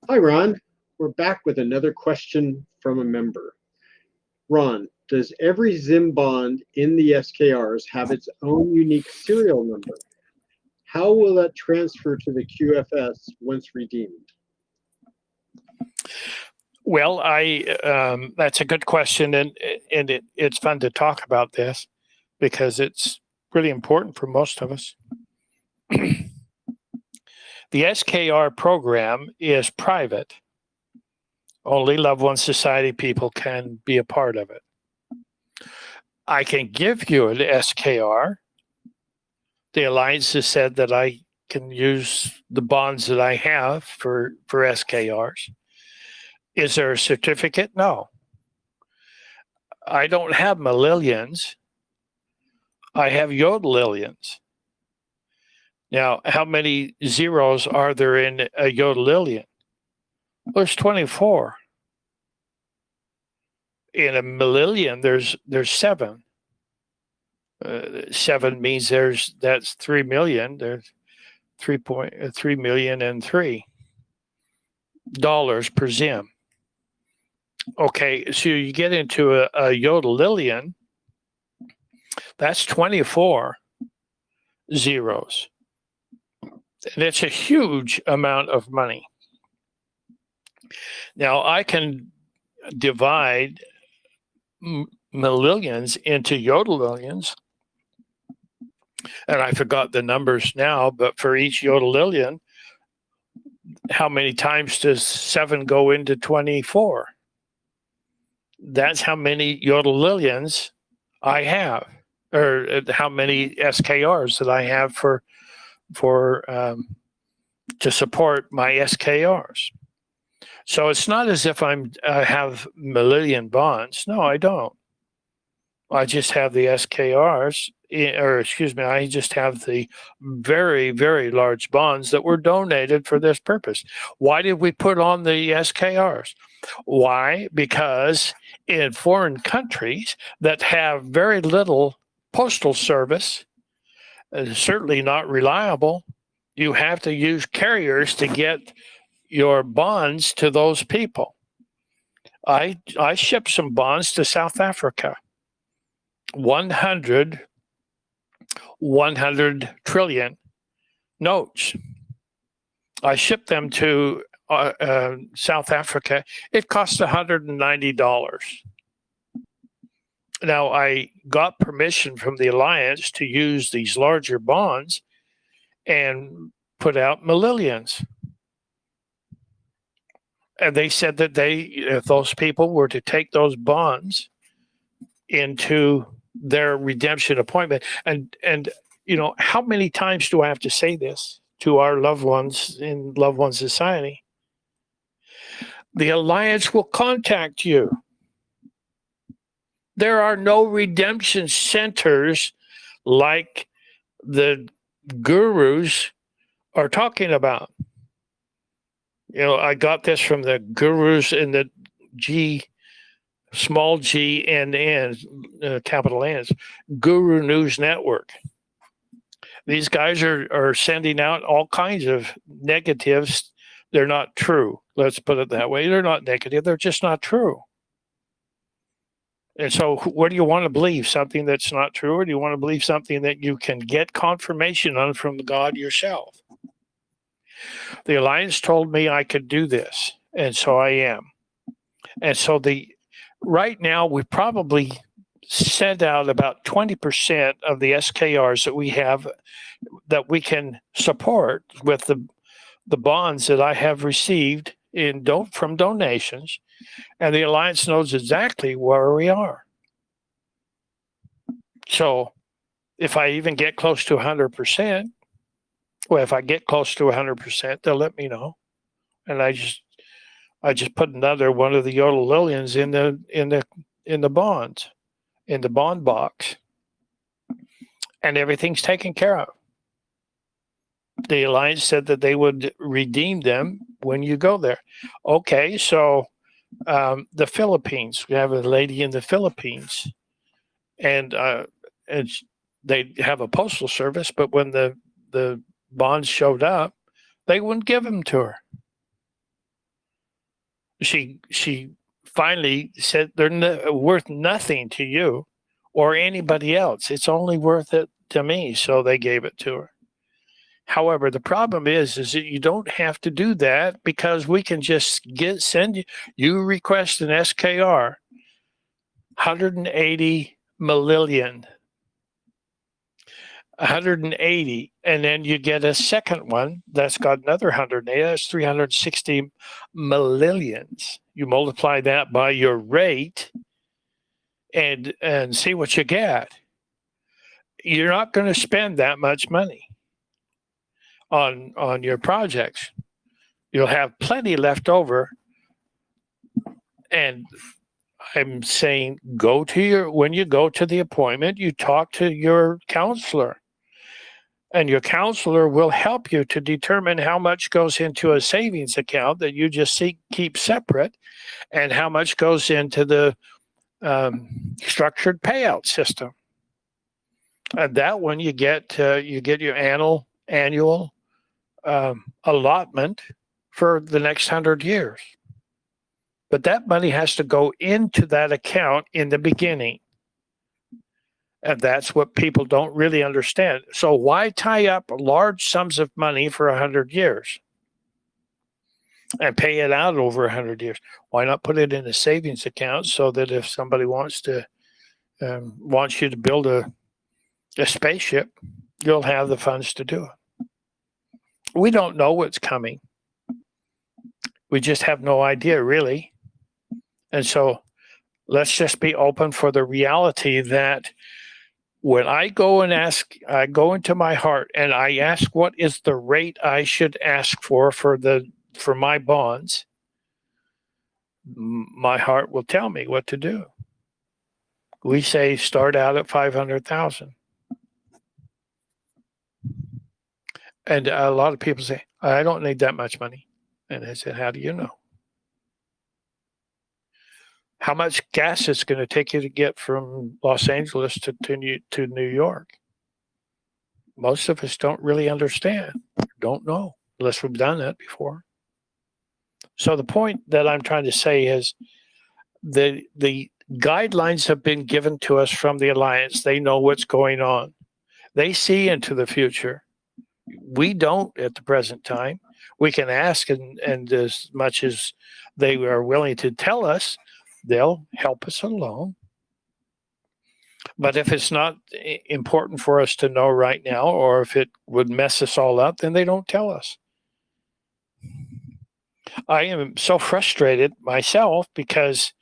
Hi, Ron. We're back with another question from a member. Ron, does every Zim bond in the SKRs have its own unique serial number? How will that transfer to the QFS once redeemed? Well, I that's a good question, and it's fun to talk about this because it's really important for most of us. The SKR program is private. Only Loved One Society people can be a part of it. I can give you an SKR. The Alliance has said that I can use the bonds that I have for SKRs. Is there a certificate? No. I don't have Millennials. I have Yodelillions. Now, how many zeros are there in a Yodelillion? There's 24. In a Millennium, there's 7. 7 means that's 3 million. There's 3.3 million and $3 per Zim. Okay, so you get into a Yodelillion, that's 24 zeros. And it's a huge amount of money. Now, I can divide Millennials into Yodelillions, and I forgot the numbers now, but for each Yodelillion, how many times does 7 go into 24? That's how many Yodelillions I have, or how many SKRs that I have for to support my SKRs. So it's not as if I have Millennium bonds. No, I don't. I just have the SKRs, or excuse me, I just have the very, very large bonds that were donated for this purpose. Why did we put on the SKRs? Why? Because in foreign countries that have very little postal service, certainly not reliable, you have to use carriers to get your bonds to those people. I shipped some bonds to South Africa. 100 trillion notes. I shipped them to South Africa. It cost $190. Now, I got permission from the Alliance to use these larger bonds and put out Millennials. And they said that if those people were to take those bonds into their redemption appointment, and how many times do I have to say this to our loved ones in Loved One Society? The Alliance will contact you. There are no redemption centers like the gurus are talking about. I got this from the gurus in the small G and N, capital N's, Guru News Network. These guys are sending out all kinds of negatives. They're not true. Let's put it that way. They're not negative. They're just not true. And so what do you want to believe? Something that's not true, or do you want to believe something that you can get confirmation on from God yourself? The Alliance told me I could do this, and so I am. And so right now we probably sent out about 20% of the SKRs that we have that we can support with the bonds that I have received from donations, and the Alliance knows exactly where we are. So if I even get close to 100%, well, if I get close to 100%, they'll let me know, and I just put another one of the Yodelillions in the bonds, in the bond box, and everything's taken care of. The Alliance said that they would redeem them when you go there. Okay, so the Philippines, we have a lady in the Philippines, and they have a postal service, but when the bonds showed up, they wouldn't give them to her. she finally said they're worth nothing to you or anybody else. It's only worth it to me. So they gave it to her. However, the problem is that you don't have to do that, because we can just send you request an SKR, 180 million, 180, and then you get a second one that's got another 180. That's 360 millions. You multiply that by your rate and see what you get. You're not going to spend that much money on your projects. You'll have plenty left over. And I'm saying, when you go to the appointment, you talk to your counselor, and your counselor will help you to determine how much goes into a savings account that you just keep separate, and how much goes into the structured payout system. And that one you get your annual allotment for the next 100 years. But that money has to go into that account in the beginning. And that's what people don't really understand. So why tie up large sums of money for 100 years and pay it out over 100 years? Why not put it in a savings account, so that if somebody wants you to build a spaceship, you'll have the funds to do it. We don't know what's coming. We just have no idea, really. And so let's just be open for the reality that when I go and ask, I go into my heart and I ask what is the rate I should ask for my bonds, my heart will tell me what to do. We say start out at 500,000. And a lot of people say, I don't need that much money. And I said, how do you know? How much gas it's going to take you to get from Los Angeles to New York? Most of us don't really understand, don't know, unless we've done that before. So the point that I'm trying to say is the guidelines have been given to us from the Alliance. They know what's going on. They see into the future. We don't at the present time. We can ask, and as much as they are willing to tell us, they'll help us along. But if it's not important for us to know right now, or if it would mess us all up, then they don't tell us. I am so frustrated myself, because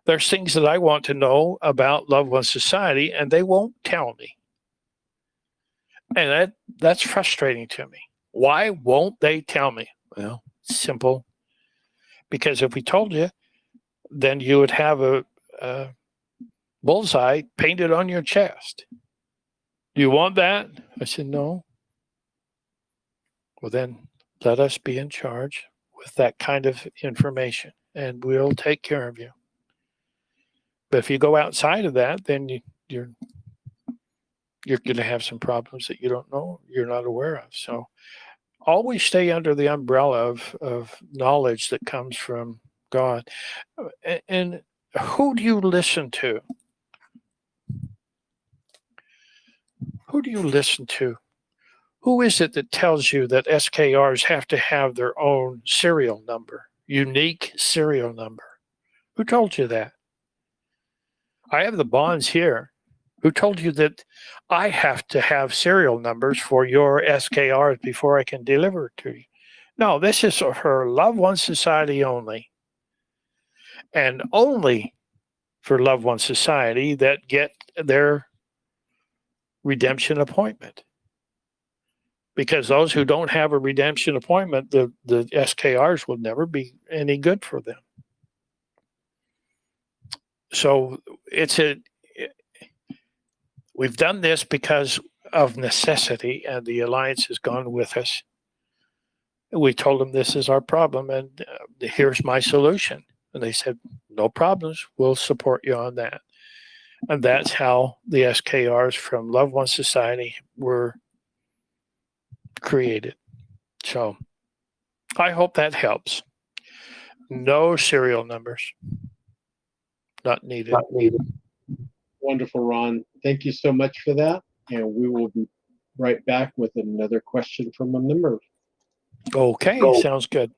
there's things that I want to know about Loved One Society, and they won't tell me. And that's frustrating to me. Why won't they tell me? Well, simple. Because if we told you, then you would have a bullseye painted on your chest. Do you want that? I said, no. Well, then let us be in charge with that kind of information, and we'll take care of you. But if you go outside of that, then you're going to have some problems that you don't know, you're not aware of. So always stay under the umbrella of knowledge that comes from God. And who do you listen to? Who do you listen to? Who is it that tells you that SKRs have to have their own serial number, unique serial number? Who told you that? I have the bonds here. Who told you that I have to have serial numbers for your SKRs before I can deliver it to you? No, this is for Loved One Society only. And only for Loved One Society that get their redemption appointment. Because those who don't have a redemption appointment, the SKRs will never be any good for them. So we've done this because of necessity, and the Alliance has gone with us. We told them this is our problem, and here's my solution. And they said, no problems, we'll support you on that. And that's how the SKRs from Loved One Society were created. So I hope that helps. No serial numbers. Not needed. Wonderful, Ron. Thank you so much for that. And we will be right back with another question from a member. Okay, sounds good.